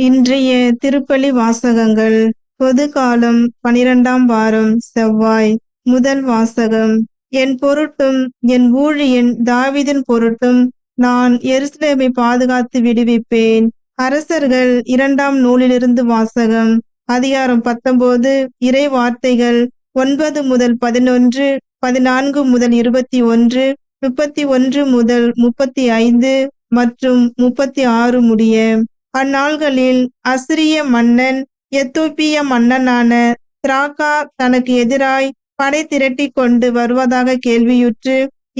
இன்றைய திருப்பலி வாசகங்கள். பொது காலம் 12ஆம் வாரம் செவ்வாய். முதல் வாசகம். என் பொருட்டும் என் ஊழியன் தாவீதின் பொருட்டும் நான் எருசலேமை பாதுகாத்து விடுவிப்பேன். அரசர்கள் 2ஆம் நூலிலிருந்து வாசகம். அதிகாரம் 19. இறை வார்த்தைகள் 9 முதல் 11, 14 முதல் 21, 31 முதல் 35 மற்றும் 36 முடிய. அந்நாள்களில் அசிரிய மன்னன் எத்தோப்பிய மன்னனான திராக்கா தனக்கு எதிராய் படை திரட்டி கொண்டு வருவதாக கேள்வியுற்று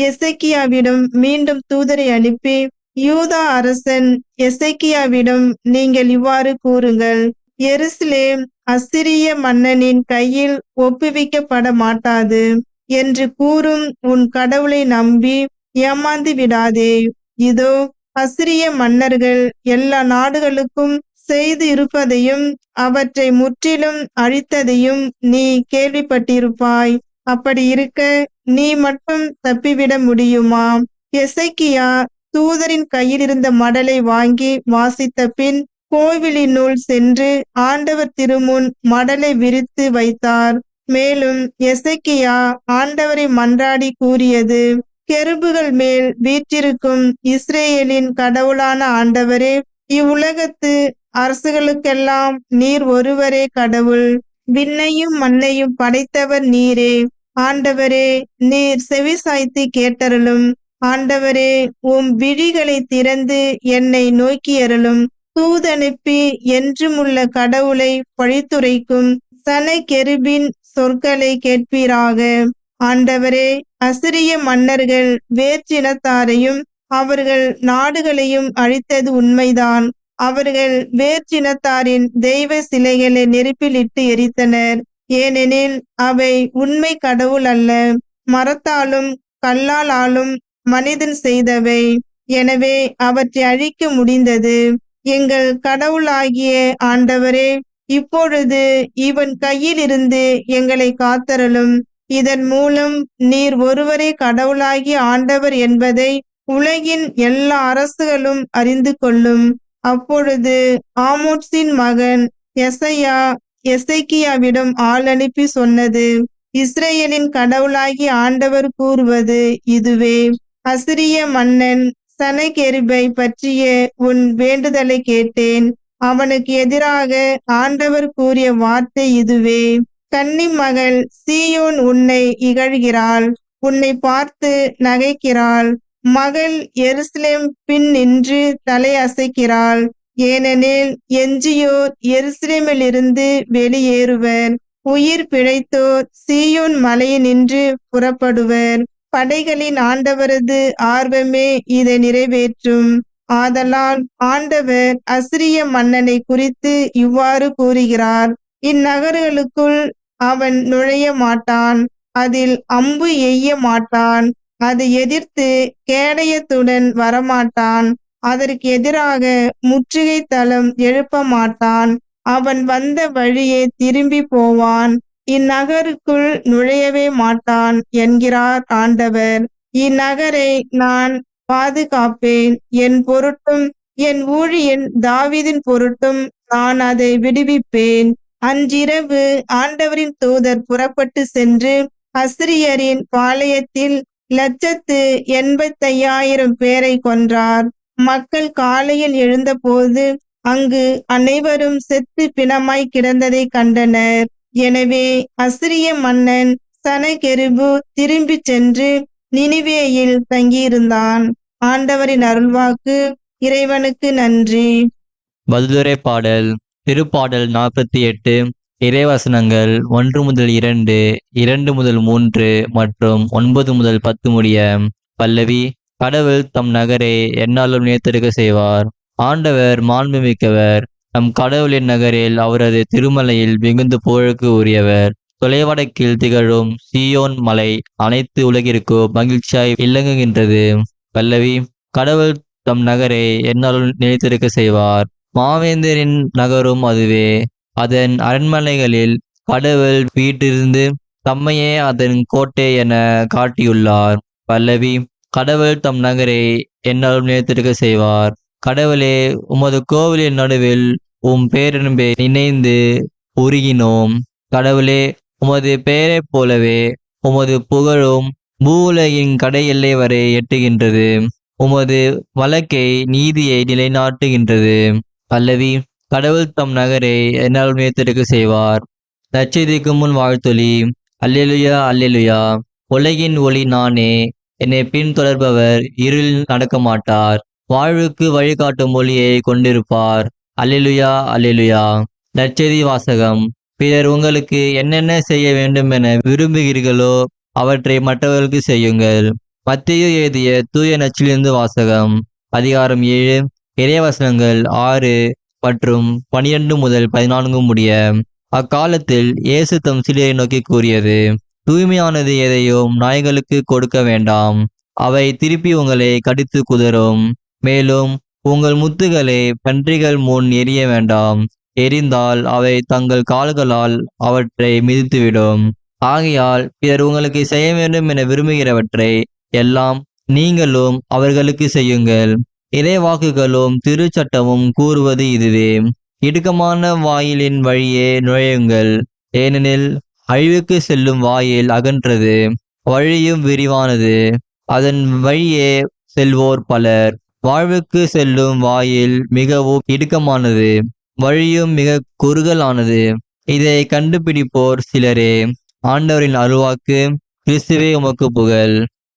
எசேக்கியாவிடம் மீண்டும் தூதரை அனுப்பி, யூதா அரசன் எசேக்கியாவிடம் நீங்கள் இவ்வாறு கூறுங்கள்: எருசலேம் அசிரிய மன்னனின் கையில் ஒப்புவிக்கப்பட மாட்டாது என்று கூறும் உன் கடவுளை நம்பி ஏமாந்து விடாதே. இதோ, அசிரிய மன்னர்கள் எல்லா நாடுகளுக்கும் செய்து இருப்பதையும் அவற்றை முற்றிலும் அழித்ததையும் நீ கேள்விப்பட்டிருப்பாய். அப்படி இருக்க நீ மட்டும் தப்பிவிட முடியுமா? எசேக்கியா தூதரின் கையில் இருந்த மடலை வாங்கி வாசித்த பின் கோவிலினுள் சென்று ஆண்டவர் திருமுன் மடலை விரித்து வைத்தார். மேலும் எசேக்கியா ஆண்டவரை மன்றாடி கூறியது: கெருபுகள் மேல் வீற்றிருக்கும் இஸ்ரேலின் கடவுளான ஆண்டவரே, இவ்வுலகத்து அரசுகளுக்கெல்லாம் நீர் ஒருவரே கடவுள். விண்ணையும் மண்ணையும் படைத்தவர் நீரே. ஆண்டவரே, நீர் செவிசாய்த்து கேட்டருளும். ஆண்டவரே, உம் விழிகளை திறந்து என்னை நோக்கியருளும். தூதனுப்பி என்றுமுள்ள கடவுளை பழித்துரைக்கும் சனகெருபின் சொற்களை கேட்பீராக. ஆண்டவரே, அசிரிய மன்னர்கள் வேற்றினத்தாரையும் அவர்கள் நாடுகளையும் அழித்தது உண்மைதான். அவர்கள் வேற்றினத்தாரின் தெய்வ சிலைகளை நெருப்பில் இட்டு எரித்தனர். ஏனெனில் அவை உண்மை கடவுள் அல்ல, மரத்தாலும் கல்லாலும் மனிதன் செய்தவை. எனவே அவற்றை அழிக்க முடிந்தது. எங்கள் கடவுளாகிய ஆண்டவரே, இப்பொழுது இவன் கையில் இருந்து எங்களை காத்தருளும். இதன் மூலம் நீர் ஒருவரே கடவுளாகிய ஆண்டவர் என்பதை உலகின் எல்லா அரசுகளும் அறிந்து கொள்ளும். அப்பொழுது ஆமோத்சின் மகன் எசையா எசேக்கியாவிடம் ஆள் அனுப்பி சொன்னது: இஸ்ரேலின் கடவுளாகிய ஆண்டவர் கூறுவது இதுவே: அசிரிய மன்னன் சனகெருபை பற்றிய உன் வேண்டுதலை கேட்டேன். அவனுக்கு எதிராக ஆண்டவர் கூறிய வார்த்தை இதுவே: கன்னி மகள் சீயோன் உன்னை இகழ்கிறாள், உன்னை பார்த்து நகைக்கிறாள். மகள் எருசலேம் பின் நின்று தலை அசைக்கிறாள். ஏனெனில் எஞ்சியோர் எருசலேமிலிருந்து வெளியேறுவர். உயிர் பிழைத்தோர் சீயோன் மலையினின்று புறப்படுவர். படைகளின் ஆண்டவரது ஆர்வமே இதை நிறைவேற்றும். ஆதலால் ஆண்டவர் அசிரிய மன்னனை குறித்து இவ்வாறு கூறுகிறார்: இந்நகர்களுக்குள் அவன் நுழைய மாட்டான், அதில் அம்பு எய்ய மாட்டான், அதை எதிர்த்து கேடயத்துடன் வரமாட்டான், அதற்கு எதிராக முற்றுகை தளம் எழுப்ப மாட்டான். அவன் வந்த வழியே திரும்பி போவான், இந்நகருக்குள் நுழையவே மாட்டான் என்கிறார் ஆண்டவர். இந்நகரை நான் பாதுகாப்பேன். என் பொருட்டும் என் ஊழியன் தாவீதின் பொருட்டும் நான் அதை விடுவிப்பேன். அன்றிரவு ஆண்டவரின் தூதர் புறப்பட்டு சென்று அசிரியரின் பாளையத்தில் 1,85,000 பேரை கொன்றார். மக்கள் காலையில் எழுந்தபோது அங்கு அனைவரும் செத்து பிணமாய் கிடந்ததை கண்டனர். எனவே அசிரிய மன்னன் சனகெருபு திரும்பி சென்று நினிவேயில் தங்கியிருந்தான். ஆண்டவரின் அருள்வாக்கு. இறைவனுக்கு நன்றி. பதிலுரை பாடல். திருப்பாடல் 48. இறைவசனங்கள் 1 முதல் 2, 2 முதல் 3 மற்றும் 9 முதல் 10 முடிய. பல்லவி. கடவுள் தம் நகரை எந்நாளும் நிலைத்திருக்க செய்வார். ஆண்டவர் மாண்புமிக்கவர். நம் கடவுளின் நகரில் அவரது திருமலையில் மிகுந்த புகழுக்கு உரியவர். தொலைவடக்கில் திகழும் சீயோன் மலை அனைத்து உலகிற்கும் மகிழ்ச்சியாய் விளங்குகின்றது. பல்லவி. கடவுள் தம் நகரை எந்நாளும் நிலைத்திருக்க செய்வார். மாவேந்தரின் நகரும் அதுவே. அதன் அரண்மனைகளில் கடவுள் வீட்டிலிருந்து தம்மையே அதன் கோட்டை என காட்டியுள்ளார். பல்லவி. கடவுள் தம் நகரை எந்நாளும் நிலைத்திருக்க செய்வார். கடவுளே, உமது கோவிலின் நடுவில் உம் பேரன்பை நினைந்து உருகினோம். கடவுளே, உமது பெயரைப் போலவே உமது புகழும் பூவுலகின் கடை எல்லை வரை எட்டுகின்றது. உமது வழக்கை நீதியை நிலைநாட்டுகின்றது. பல்லவி. கடவுள் தம் நகரை என்னால் மேத்திருக்க செய்வார். நற்செய்திக்கு முன் வாழ்த்தொலி. அல்லேலுயா, அல்லேலுயா. உலகின் ஒளி நானே. என்னை பின்தொடர்பவர் இருளில் நடக்க மாட்டார், வாழ்வுக்கு வழிகாட்டும் ஒளியை கொண்டிருப்பார். அல்லேலுயா, அல்லேலுயா. நற்செய்தி வாசகம். பிறர் உங்களுக்கு என்னென்ன செய்ய வேண்டும் என விரும்புகிறீர்களோ அவற்றை மற்றவர்களுக்கு செய்யுங்கள். மத்தேயு எழுதிய தூய நச்சிலிருந்து வாசகம். அதிகாரம் 7, இறைவசனங்கள் 6 மற்றும் 12 முதல் 14 முடிய. அக்காலத்தில் இயேசு தம் சீடரை நோக்கி கூறியது: தூய்மையானது எதையும் நாய்களுக்கு கொடுக்க வேண்டாம், அவை திருப்பி உங்களை கடித்து குதறும். மேலும் உங்கள் முத்துகளை பன்றிகள் முன் எரிய வேண்டாம், எரிந்தால் அவை தங்கள் கால்களால் அவற்றை மிதித்துவிடும். ஆகையால் பிறர் உங்களுக்கு செய்ய வேண்டும் என விரும்புகிறவற்றை எல்லாம் நீங்களும் அவர்களுக்கு செய்யுங்கள். இறைவாக்குகளும் திருச்சட்டமும் கூறுவது இதுவே: இடுக்கமான வாயிலின் வழியே நுழையுங்கள், ஏனெனில் அழிவுக்கு செல்லும் வாயில் அகன்றது, வழியும் விரிவானது, அதன் வழியே செல்வோர் பலர். வாழ்வுக்கு செல்லும் வாயில் மிகவும் இடுக்கமானது, வழியும் மிக குறுகலானது, இதை கண்டுபிடிப்போர் சிலரே. ஆண்டவரின் அருள்வாக்கு. கிறிஸ்துவே உமக்கு புகழ்.